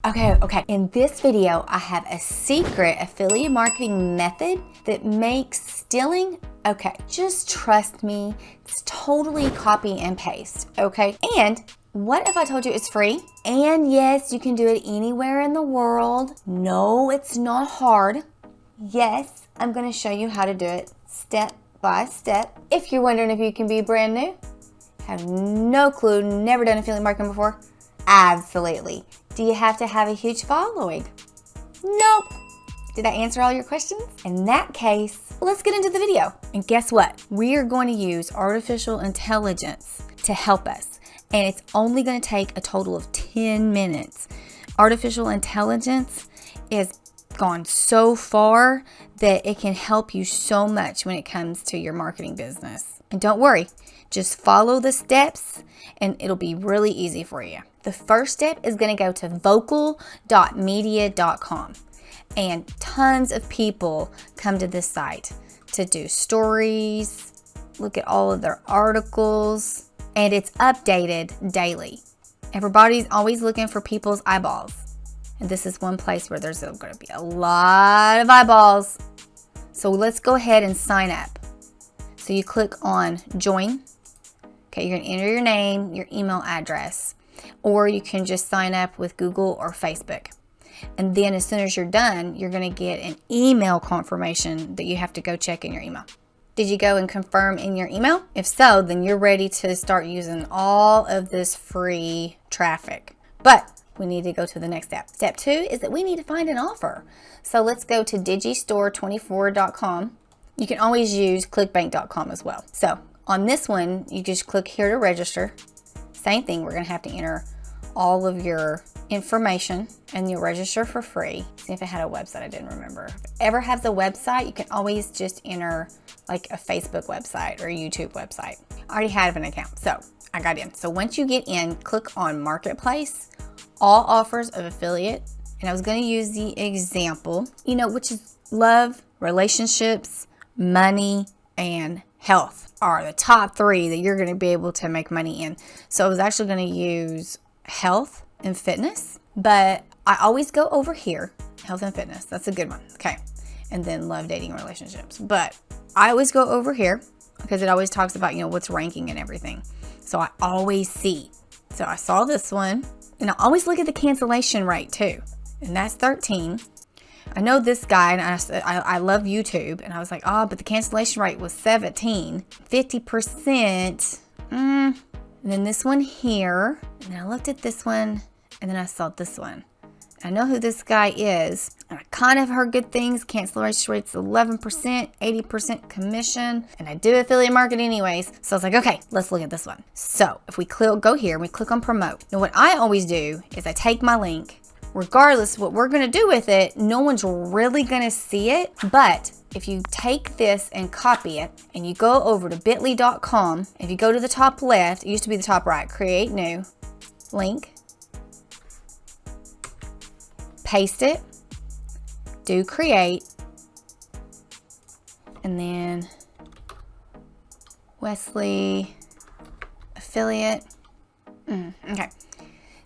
Okay. In this video, I have a secret affiliate marketing method that makes stealing okay. Just trust me, it's totally copy and paste, okay? And what if I told you it's free? And yes, you can do it anywhere in the world. No, it's not hard. Yes, I'm gonna show you how to do it step by step. If you're wondering if you can be brand new, have no clue, never done affiliate marketing before, absolutely. Do you have to have a huge following? Nope. Did I answer all your questions? In that case, let's get into the video. And guess what? We are going to use artificial intelligence to help us. And it's only going to take a total of 10 minutes. Artificial intelligence is gone so far that it can help you so much when it comes to your marketing business. And don't worry, just follow the steps and it'll be really easy for you. The first step is going to go to vocal.media.com, and tons of people come to this site to do stories, look at all of their articles, and it's updated daily. Everybody's always looking for people's eyeballs, and this is one place where there's going to be a lot of eyeballs. So let's go ahead and sign up. So you click on join. Okay, you're going to enter your name, your email address, or you can just sign up with Google or Facebook. And then as soon as you're done, you're going to get an email confirmation that you have to go check in your email. Did you go and confirm in your email? If so, then you're ready to start using all of this free traffic. But we need to go to the next step. Step 2 is that we need to find an offer. So let's go to digistore24.com. You can always use clickbank.com as well. So on this one, you just click here to register. Same thing, we're going to have to enter all of your information and you'll register for free. See if it had a website, I didn't remember. If it ever has a website, you can always just enter like a Facebook website or a YouTube website. I already have an account, so I got in. So once you get in, click on Marketplace, all offers of affiliate. And I was going to use the example, which is love, relationships, money, and health are the top 3 that you're going to be able to make money in. So I was actually going to use health and fitness, but I always go over here, health and fitness. That's a good one. Okay. And then love, dating, relationships. But I always go over here because it always talks about, what's ranking and everything. So I always see. So I saw this one, and I always look at the cancellation rate too. And that's 13. I know this guy, and I love YouTube, and I was like, but the cancellation rate was 17, 50%. And then this one here, and then I looked at this one, and then I saw this one. I know who this guy is, and I kind of heard good things. Cancellation rate's 11%, 80% commission, and I do affiliate marketing anyways. So I was like, okay, let's look at this one. So if we go here, and we click on promote. Now what I always do is I take my link. Regardless of what we're going to do with it, no one's really going to see it. But if you take this and copy it and you go over to bit.ly.com, if you go to the top left, it used to be the top right, create new, link, paste it, do create, and then Wesley affiliate. Okay.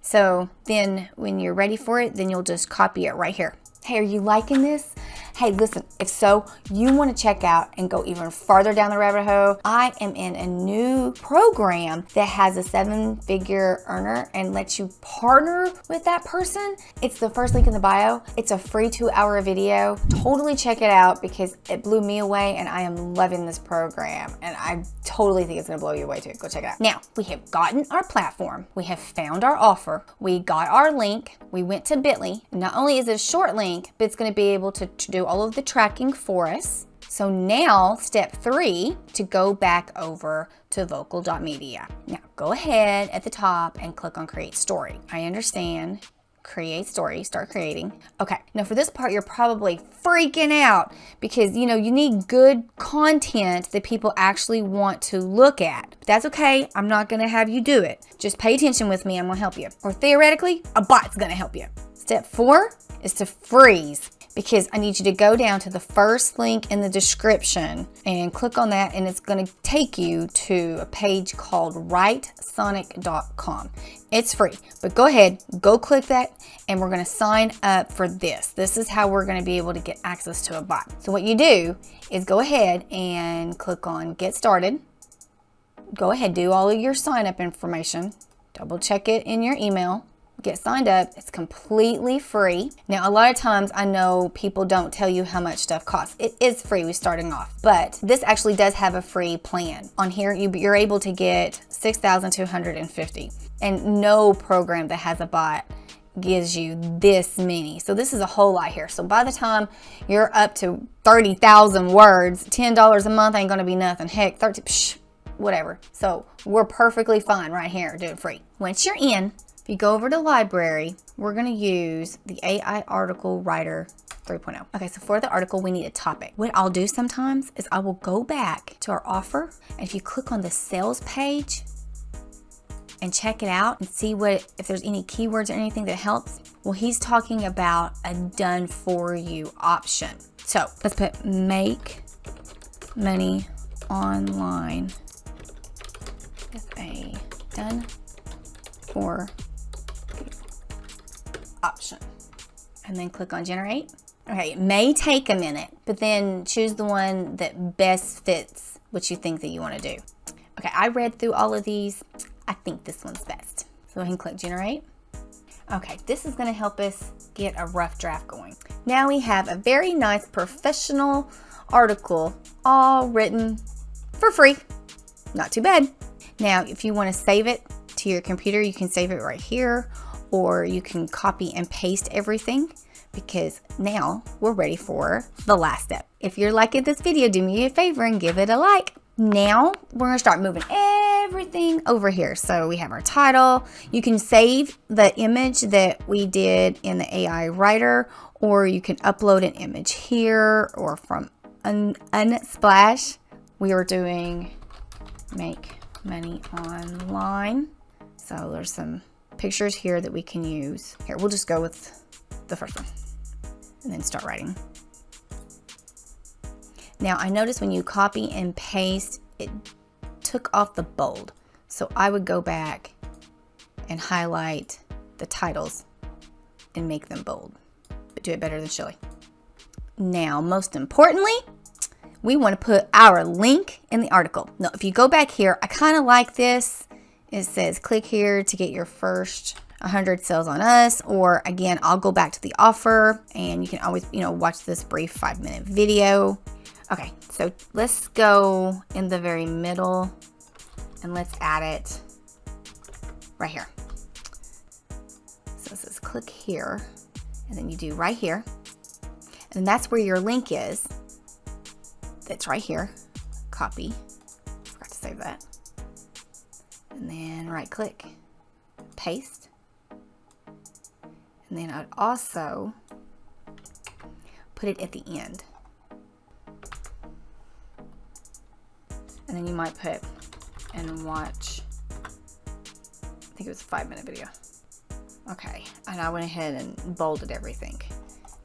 So then when you're ready for it, then you'll just copy it right here. Hey, are you liking this? Hey, listen, if so, you want to check out and go even farther down the rabbit hole. I am in a new program that has a 7-figure earner and lets you partner with that person. It's the first link in the bio. It's a free 2-hour video. Totally check it out because it blew me away and I am loving this program. And I totally think it's going to blow you away too. Go check it out. Now, we have gotten our platform. We have found our offer. We got our link. We went to Bit.ly. Not only is it a short link, but it's going to be able to do all of the tracking for us. So now step 3, to go back over to vocal.media. Now go ahead at the top and click on create story. I understand. Create story, start creating. Okay, now for this part, you're probably freaking out because you need good content that people actually want to look at. But that's okay, I'm not gonna have you do it. Just pay attention with me, I'm gonna help you. Or theoretically, a bot's gonna help you. Step 4 is to freeze. because I need you to go down to the first link in the description and click on that, and it's going to take you to a page called writesonic.com. It's free, but go ahead, go click that, and we're going to sign up for this. This is how we're going to be able to get access to a bot. So what you do is go ahead and click on Get Started. Go ahead, do all of your sign up information, double check it in your email. Get signed up. It's completely free. Now, a lot of times I know people don't tell you how much stuff costs. It is free, we're starting off, but this actually does have a free plan. On here, you're able to get 6,250, and no program that has a bot gives you this many. So this is a whole lot here. So by the time you're up to 30,000 words, $10 a month ain't gonna be nothing. Heck, 30, whatever. So we're perfectly fine right here doing free. Once you're in, if you go over to library, we're going to use the AI Article Writer 3.0. Okay, so for the article, we need a topic. What I'll do sometimes is I will go back to our offer, and if you click on the sales page and check it out and see if there's any keywords or anything that helps. Well, he's talking about a done for you option. So let's put make money online with a done for option, and then click on generate. Okay, it may take a minute, but then choose the one that best fits what you think that you want to do. Okay, I read through all of these. I think this one's best. So go ahead and click generate. Okay, this is going to help us get a rough draft going. Now we have a very nice professional article, all written for free. Not too bad. Now, if you want to save it to your computer, you can save it right here, or you can copy and paste everything, because now we're ready for the last step. If you're liking this video, do me a favor and give it a like. Now we're going to start moving everything over here. So we have our title. You can save the image that we did in the AI writer, or you can upload an image here or from Unsplash. We are doing make money online. So there's some pictures here that we can use. Here, we'll just go with the first one and then start writing. Now, I noticed when you copy and paste, it took off the bold. So I would go back and highlight the titles and make them bold, but do it better than Shelly. Now, most importantly, we want to put our link in the article. Now, if you go back here, I kind of like this. It says click here to get your first 100 sales on us, or again, I'll go back to the offer, and you can always, watch this brief 5-minute video. Okay, so let's go in the very middle and let's add it right here. So it says click here, and then you do right here, and that's where your link is. That's right here. Copy. Forgot to save that. And then right click, paste. And then I'd also put it at the end. And then you might put and watch, I think it was a 5-minute video. Okay, and I went ahead and bolded everything.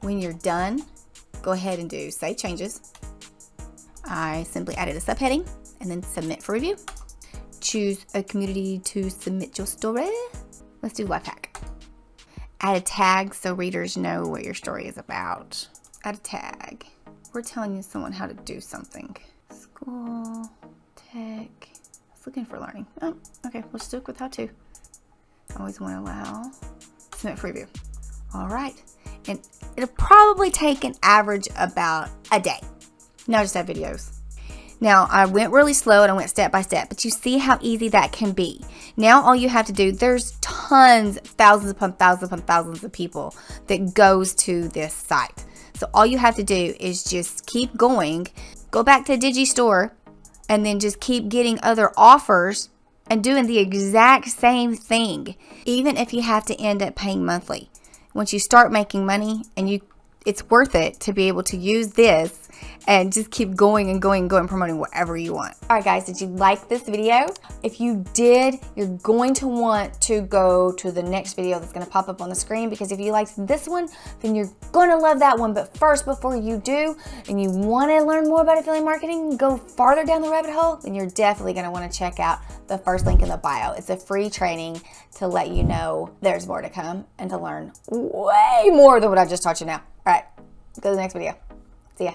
When you're done, go ahead and do save changes. I simply added a subheading and then submit for review. Choose a community to submit your story. Let's do life hack. Add a tag so readers know what your story is about. Add a tag. We're telling you someone how to do something. School, tech. I was looking for learning. Oh, okay, we'll stick with how to. Always want to allow. Submit for review. All right. And it'll probably take an average about a day. Now just have videos. Now, I went really slow and I went step by step, but you see how easy that can be. Now, all you have to do, there's tons, thousands upon thousands of people that goes to this site. So all you have to do is just keep going, go back to Digistore, and then just keep getting other offers and doing the exact same thing, even if you have to end up paying monthly. Once you start making money, and it's worth it to be able to use this and just keep going and going and going, promoting whatever you want. All right, guys, did you like this video? If you did, you're going to want to go to the next video that's going to pop up on the screen, because if you liked this one, then you're going to love that one. But first, before you do, and you want to learn more about affiliate marketing, go farther down the rabbit hole, then you're definitely going to want to check out the first link in the bio. It's a free training to let you know there's more to come and to learn way more than what I just taught you now. All right, go to the next video. See ya.